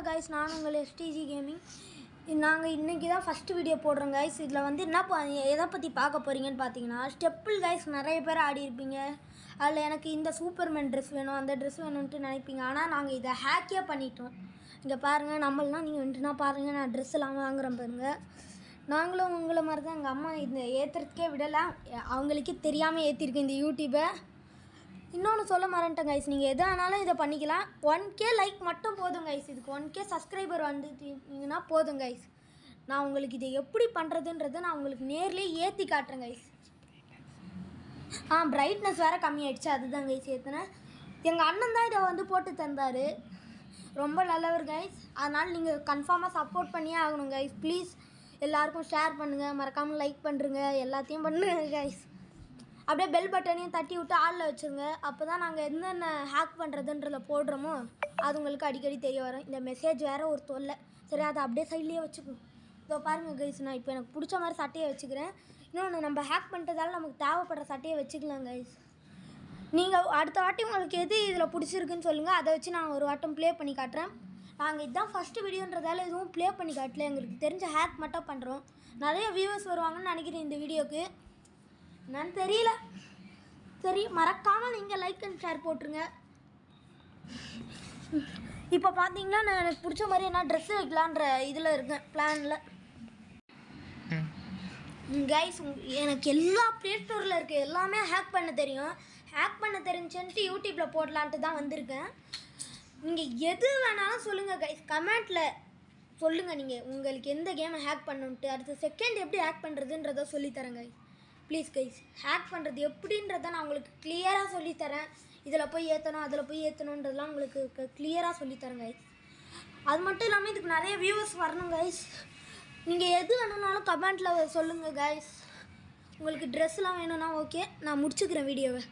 வணக்கம் கைஸ், நான் உங்கள் எஸ்டிஜி கேமிங். நாங்கள் இன்றைக்கி தான் ஃபஸ்ட்டு வீடியோ போடுறோம் கைஸ். இதில் வந்து எதை பற்றி பார்க்க போகிறீங்கன்னு பார்த்தீங்கன்னா, ஸ்டெப்பிள் கைஸ். நிறைய பேர் ஆடி இருப்பீங்க. அதில் எனக்கு இந்த சூப்பர்மேன் ட்ரெஸ் வேணும், அந்த ட்ரெஸ் வேணும்ன்ட்டு நினைப்பீங்க. ஆனால் நாங்கள் இதை ஹேக்கே பண்ணிட்டோம். இங்கே பாருங்கள், நம்மளாம் நீங்கள் வந்துட்டுனா பாருங்கள், நான் ட்ரெஸ் எல்லாம் வாங்குகிறேன் பாருங்கள். நாங்களும் உங்களை மாதிரி தான். எங்கள் அம்மா இந்த ஏற்றுறதுக்கே விடலாம், அவங்களுக்கே தெரியாமல் ஏற்றிருக்கேன் இந்த யூடியூப்பை. இன்னொன்று சொல்ல மறந்துட்டேன் கைஸ், நீங்கள் எது ஆனாலும் இதை பண்ணிக்கலாம். 1K லைக் மட்டும் போதும் கைஸ். இதுக்கு 1K சப்ஸ்கிரைபர் வந்துட்டீங்கன்னா போதும் கைஸ். நான் உங்களுக்கு இதை எப்படி பண்ணுறதுன்றதை நான் உங்களுக்கு நேர்லேயே ஏற்றி காட்டுறேன் கைஸ். பிரைட்னஸ் வேறு கம்மியாயிடுச்சு, அதுதான் கைஸ் ஏற்றினேன். எங்கள் அண்ணன் தான் இதை வந்து போட்டு தந்தார். ரொம்ப நல்லவர் கைஸ். அதனால் நீங்கள் கன்ஃபார்மாக சப்போர்ட் பண்ணியே ஆகணும் கைஸ். ப்ளீஸ் எல்லாருக்கும் ஷேர் பண்ணுங்கள், மறக்காமல் லைக் பண்ணுறங்க, எல்லாத்தையும் பண்ணுங்க கைஸ். அப்படியே பெல் பட்டனையும் தட்டி விட்டு ஆளில் வச்சுருங்க. அப்போ தான் நாங்கள் என்னென்ன ஹேக் பண்ணுறதுன்றத போடுறோமோ அது உங்களுக்கு அடிக்கடி தெரிய வரும். இந்த மெசேஜ் வேறு ஒரு தொல்லை. சரி, அதை அப்படியே சைட்லேயே வச்சுக்கணும். இதோ பாருங்கள் கைஸ், நான் இப்போ எனக்கு பிடிச்ச மாதிரி சட்டையை வச்சுக்கிறேன். இன்னொன்று, நம்ம ஹேக் பண்ணுறதால நமக்கு தேவைப்படுற சட்டையை வச்சுக்கலாம் கைஸ். நீங்கள் அடுத்த வாட்டி உங்களுக்கு எது இதில் பிடிச்சிருக்குன்னு சொல்லுங்கள், அதை வச்சு நான் ஒரு வாட்டம் ப்ளே பண்ணி காட்டுறேன். நாங்கள் இதுதான் ஃபஸ்ட்டு வீடியோன்றதால எதுவும் ப்ளே பண்ணி காட்டல, எங்களுக்கு தெரிஞ்ச ஹேக் மட்டும் பண்ணுறோம். நிறைய வியூவர்ஸ் வருவாங்கன்னு நினைக்கிறேன் இந்த வீடியோக்கு, என்னன்னு தெரியல. சரி, மறக்காமல் நீங்கள் லைக் அண்ட் ஷேர் போட்டுருங்க. இப்போ பார்த்தீங்கன்னா, நான் எனக்கு பிடிச்ச மாதிரி என்ன ட்ரெஸ்ஸு வைக்கலான்ற இதில் இருக்கேன், பிளானில். கைஸ், எனக்கு எல்லா ப்ளே ஸ்டோரில் இருக்க எல்லாமே ஹேக் பண்ண தெரியும். ஹேக் பண்ண தெரிஞ்சுன்ட்டு யூடியூப்பில் போடலான்ட்டு தான் வந்திருக்கேன். நீங்கள் எது வேணாலும் சொல்லுங்கள் கைஸ், கமெண்ட்டில் சொல்லுங்கள். நீங்கள் உங்களுக்கு எந்த கேமை ஹேக் பண்ணணுன்ட்டு, அடுத்த செகண்ட் எப்படி ஹேக் பண்ணுறதுன்றதை சொல்லித்தரேன் கைஸ். ப்ளீஸ் கைஸ், ஹேக் பண்ணுறது எப்படின்றத நான் உங்களுக்கு கிளியராக சொல்லித்தரேன். இதில் போய் ஏற்றணும், அதில் போய் ஏற்றணுன்றதுலாம் உங்களுக்கு கிளியராக சொல்லித்தரேன் கைஸ். அது மட்டும் இல்லாமல் இதுக்கு நிறைய வியூவர்ஸ் வரணும் கைஸ். நீங்கள் எது வேணும்னாலும் கமெண்ட்டில் சொல்லுங்கள் கைஸ். உங்களுக்கு ட்ரெஸ்லாம் வேணும்னா ஓகே, நான் முடிச்சுக்கிறேன் வீடியோவை.